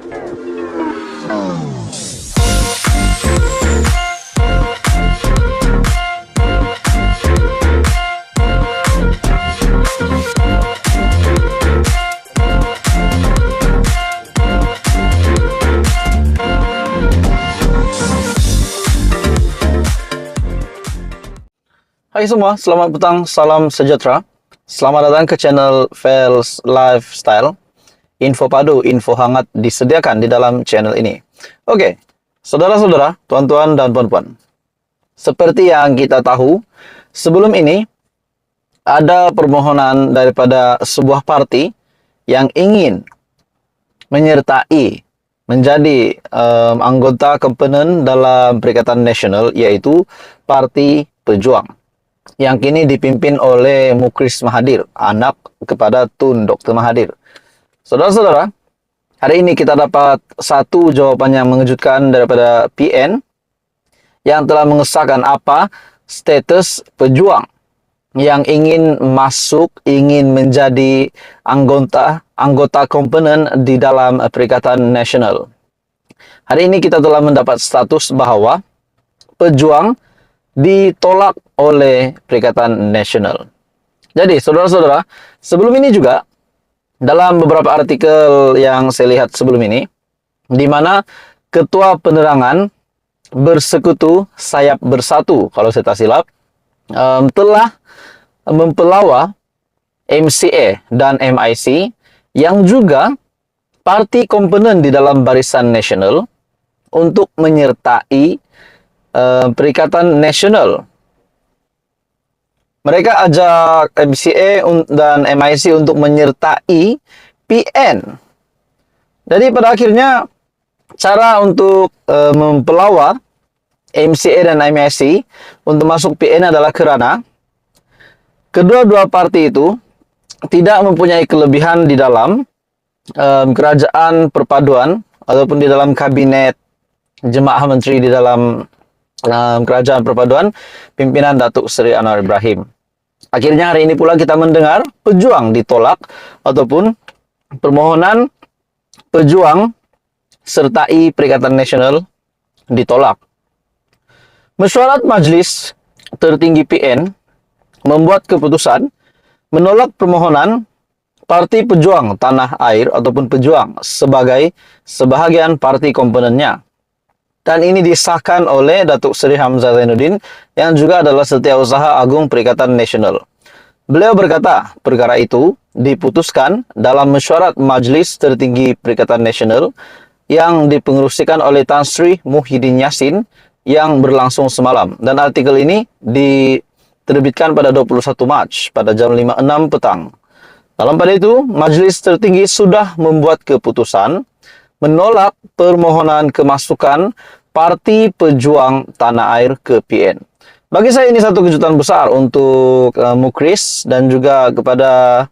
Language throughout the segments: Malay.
Hai semua, selamat petang, salam sejahtera. Selamat datang ke channel Fels Lifestyle. Info padu, info hangat disediakan di dalam channel ini. Oke, saudara-saudara, tuan-tuan dan puan-puan. Seperti yang kita tahu, sebelum ini ada permohonan daripada sebuah parti yang ingin menyertai menjadi anggota komponen dalam Perikatan Nasional, yaitu Parti Pejuang, yang kini dipimpin oleh Mukris Mahathir, anak kepada Tun Dr. Mahathir. Saudara-saudara, hari ini kita dapat satu jawaban yang mengejutkan daripada PN yang telah mengesahkan apa status pejuang yang ingin masuk, ingin menjadi anggota komponen di dalam Perikatan Nasional. Hari ini kita telah mendapat status bahwa pejuang ditolak oleh Perikatan Nasional. Jadi, saudara-saudara, sebelum ini juga, dalam beberapa artikel yang saya lihat sebelum ini, di mana Ketua Penerangan Bersekutu Sayap Bersatu, kalau saya tak silap, telah mempelawa MCA dan MIC, yang juga parti komponen di dalam Barisan Nasional, untuk menyertai Perikatan Nasional. Mereka ajak MCA dan MIC untuk menyertai PN. Jadi pada akhirnya cara untuk mempelawa MCA dan MIC untuk masuk PN adalah kerana kedua-dua parti itu tidak mempunyai kelebihan di dalam kerajaan perpaduan ataupun di dalam kabinet Jemaah Menteri di dalam kerajaan perpaduan pimpinan Datuk Seri Anwar Ibrahim. Akhirnya hari ini pula kita mendengar pejuang ditolak ataupun permohonan pejuang sertai Perikatan Nasional ditolak. Mesyuarat Majlis Tertinggi PN membuat keputusan menolak permohonan Parti Pejuang Tanah Air ataupun Pejuang sebagai sebahagian parti komponennya. Dan ini disahkan oleh Datuk Seri Hamzah Zainuddin yang juga adalah Setiausaha Agung Perikatan Nasional. Beliau berkata, perkara itu diputuskan dalam mesyuarat Majlis Tertinggi Perikatan Nasional yang dipengerusikan oleh Tan Sri Muhyiddin Yassin yang berlangsung semalam. Dan artikel ini diterbitkan pada 21 Mac pada jam 5.06 petang. Dalam pada itu, Majlis Tertinggi sudah membuat keputusan menolak permohonan kemasukan Parti Pejuang Tanah Air ke PN. Bagi saya ini satu kejutan besar untuk Mukris dan juga kepada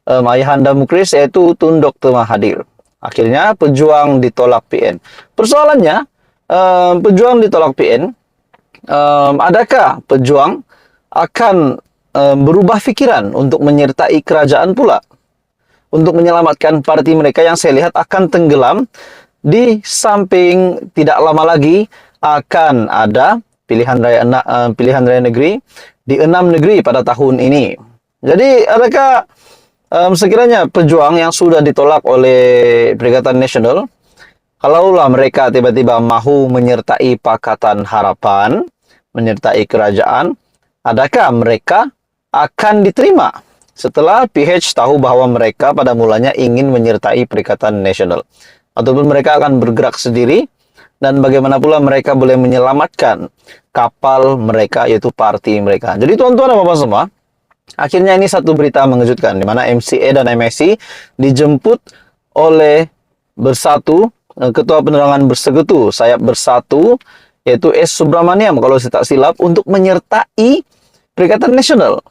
ayahanda Mukris, yaitu Tun Dr. Mahathir. Akhirnya pejuang ditolak PN. Persoalannya, pejuang ditolak PN, adakah pejuang akan berubah fikiran untuk menyertai kerajaan pula? Untuk menyelamatkan parti mereka yang saya lihat akan tenggelam, di samping tidak lama lagi akan ada pilihan raya negeri di 6 negeri pada tahun ini. Jadi adakah sekiranya pejuang yang sudah ditolak oleh Perikatan Nasional, kalaulah mereka tiba-tiba mahu menyertai Pakatan Harapan, menyertai kerajaan, adakah mereka akan diterima setelah PH tahu bahawa mereka pada mulanya ingin menyertai Perikatan Nasional? Ataupun mereka akan bergerak sendiri, dan bagaimana pula mereka boleh menyelamatkan kapal mereka, yaitu parti mereka. Jadi tuan-tuan dan bapak semua, akhirnya ini satu berita mengejutkan, di mana MCA dan MIC dijemput oleh Bersatu, Ketua Penerangan Bersekutu Sayap Bersatu, yaitu S. Subramaniam kalau saya tak silap, untuk menyertai Perikatan Nasional.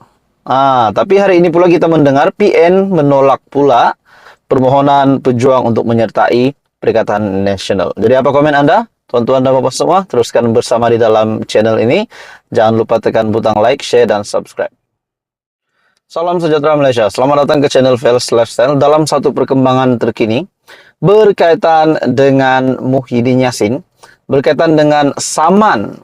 Tapi hari ini pula kita mendengar PN menolak pula permohonan pejuang untuk menyertai Perikatan Nasional. Jadi apa komen Anda? Tuan-tuan dan bapak semua, teruskan bersama di dalam channel ini. Jangan lupa tekan butang like, share, dan subscribe. Salam sejahtera Malaysia. Selamat datang ke channel Fels Lifestyle. Dalam satu perkembangan terkini, berkaitan dengan Muhyiddin Yassin, berkaitan dengan saman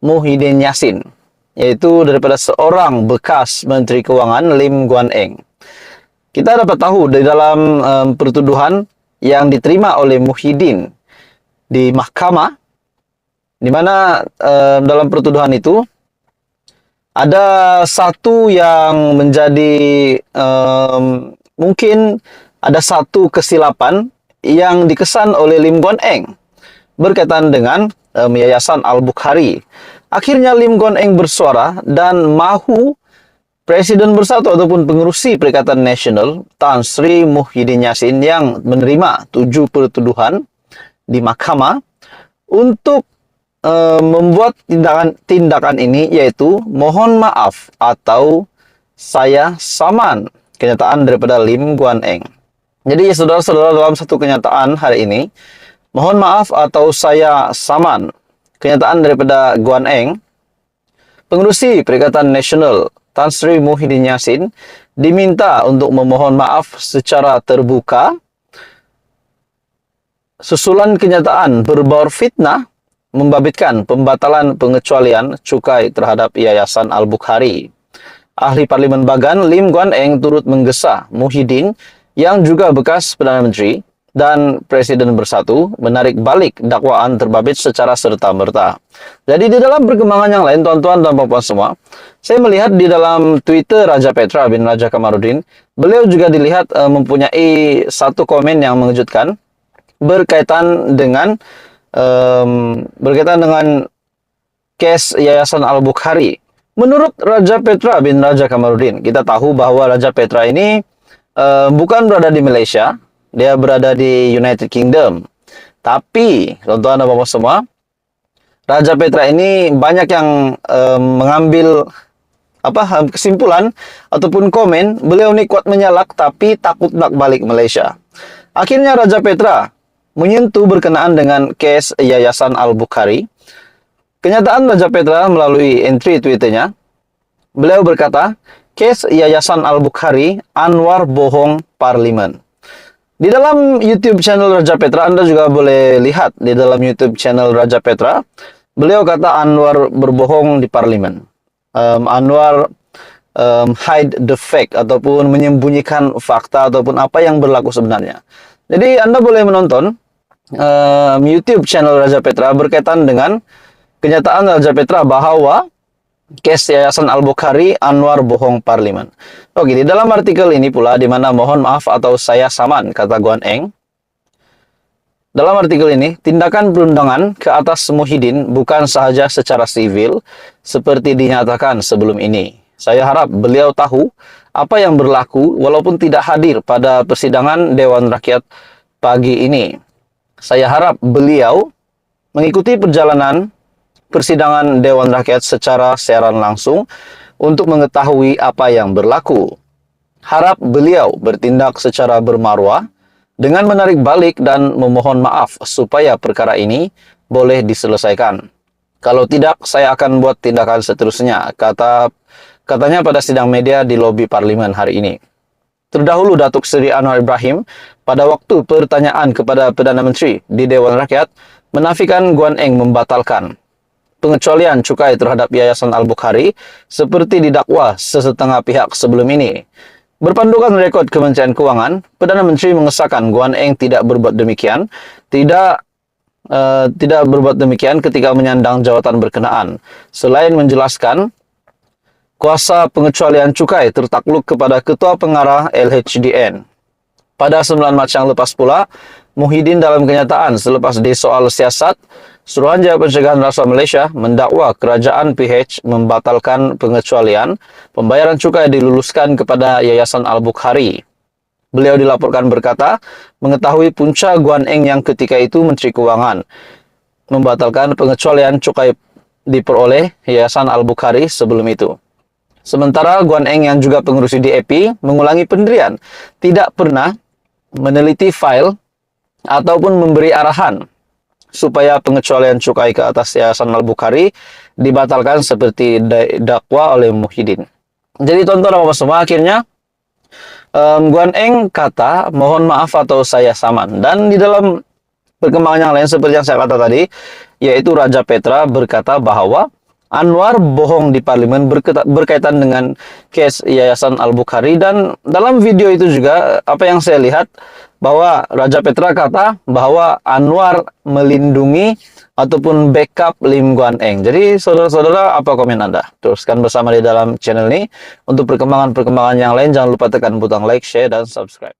Muhyiddin Yassin, yaitu daripada seorang bekas Menteri Keuangan Lim Guan Eng. Kita dapat tahu di dalam pertuduhan yang diterima oleh Muhyiddin di mahkamah, di mana dalam pertuduhan itu ada satu yang menjadi mungkin ada satu kesilapan yang dikesan oleh Lim Guan Eng berkaitan dengan Yayasan Al-Bukhari. Akhirnya Lim Guan Eng bersuara dan mahu Presiden Bersatu ataupun pengerusi Perikatan Nasional Tan Sri Muhyiddin Yassin yang menerima 7 pertuduhan di mahkamah untuk membuat tindakan ini, yaitu mohon maaf atau saya saman kenyataan daripada Lim Guan Eng. Jadi saudara-saudara, dalam satu kenyataan hari ini, mohon maaf atau saya saman kenyataan daripada Guan Eng, pengerusi Perikatan Nasional Tan Sri Muhyiddin Yassin diminta untuk memohon maaf secara terbuka susulan kenyataan berbaur fitnah membabitkan pembatalan pengecualian cukai terhadap Yayasan Al-Bukhari. Ahli Parlimen Bagan Lim Guan Eng turut menggesa Muhyiddin yang juga bekas Perdana Menteri dan Presiden Bersatu menarik balik dakwaan terbabit secara serta-merta. Jadi di dalam perkembangan yang lain, tuan-tuan dan puan-puan semua, saya melihat di dalam Twitter Raja Petra bin Raja Kamarudin, beliau juga dilihat mempunyai satu komen yang mengejutkan berkaitan dengan kes Yayasan Al-Bukhari. Menurut Raja Petra bin Raja Kamarudin, kita tahu bahwa Raja Petra ini bukan berada di Malaysia, dia berada di United Kingdom. Tapi, tuan-tuan dan puan-puan semua, Raja Petra ini banyak yang mengambil kesimpulan ataupun komen, beliau ini kuat menyalak tapi takut nak balik Malaysia. Akhirnya Raja Petra menyentuh berkenaan dengan kes Yayasan Al-Bukhari. Kenyataan Raja Petra melalui entry Twitternya, beliau berkata, kes Yayasan Al-Bukhari, Anwar bohong Parlimen. Di dalam YouTube channel Raja Petra, Anda juga boleh lihat di dalam YouTube channel Raja Petra, beliau kata Anwar berbohong di Parlimen. Anwar hide the fact ataupun menyembunyikan fakta ataupun apa yang berlaku sebenarnya. Jadi Anda boleh menonton YouTube channel Raja Petra berkaitan dengan kenyataan Raja Petra bahwa kes Yayasan Al-Bukhari, Anwar bohong Parlimen. Oke, di dalam artikel ini pula, di mana mohon maaf atau saya saman, kata Guan Eng. Dalam artikel ini, tindakan perundangan ke atas Muhyiddin bukan sahaja secara sivil, seperti dinyatakan sebelum ini. Saya harap beliau tahu apa yang berlaku walaupun tidak hadir pada persidangan Dewan Rakyat pagi ini. Saya harap beliau mengikuti perjalanan persidangan Dewan Rakyat secara siaran langsung untuk mengetahui apa yang berlaku. Harap beliau bertindak secara bermarwah dengan menarik balik dan memohon maaf supaya perkara ini boleh diselesaikan. Kalau tidak, saya akan buat tindakan seterusnya, katanya pada sidang media di lobi Parlimen hari ini. Terdahulu Datuk Seri Anwar Ibrahim pada waktu pertanyaan kepada Perdana Menteri di Dewan Rakyat menafikan Guan Eng membatalkan pengecualian cukai terhadap Yayasan Al-Bukhari seperti didakwa sesetengah pihak sebelum ini. Berpandukan rekod Kementerian Keuangan, Perdana Menteri mengesahkan Guan Eng tidak berbuat demikian, tidak berbuat demikian ketika menyandang jawatan berkenaan. Selain menjelaskan, kuasa pengecualian cukai tertakluk kepada Ketua Pengarah LHDN. Pada 9 Mac yang lepas pula, Muhyiddin dalam kenyataan selepas disoal siasat, Suruhanjaya Pencegahan Rasuah Malaysia mendakwa kerajaan PH membatalkan pengecualian pembayaran cukai diluluskan kepada Yayasan Al-Bukhari. Beliau dilaporkan berkata, mengetahui punca Guan Eng yang ketika itu Menteri Keuangan membatalkan pengecualian cukai diperoleh Yayasan Al-Bukhari sebelum itu. Sementara Guan Eng yang juga pengurusi DAP mengulangi pendirian, tidak pernah meneliti file ataupun memberi arahan supaya pengecualian cukai ke atas Yayasan Al-Bukhari dibatalkan seperti dakwa oleh Muhyiddin. Jadi tuan-tuan dan puan semua, akhirnya Guan Eng kata, mohon maaf atau saya saman. Dan di dalam perkembangan yang lain seperti yang saya kata tadi, yaitu Raja Petra berkata bahwa Anwar bohong di parlemen berkaitan dengan case Yayasan Al-Bukhari. Dan dalam video itu juga apa yang saya lihat bahwa Raja Petra kata bahwa Anwar melindungi ataupun backup Lim Guan Eng. Jadi saudara-saudara, apa komen Anda? Teruskan bersama di dalam channel ini. Untuk perkembangan-perkembangan yang lain jangan lupa tekan butang like, share, dan subscribe.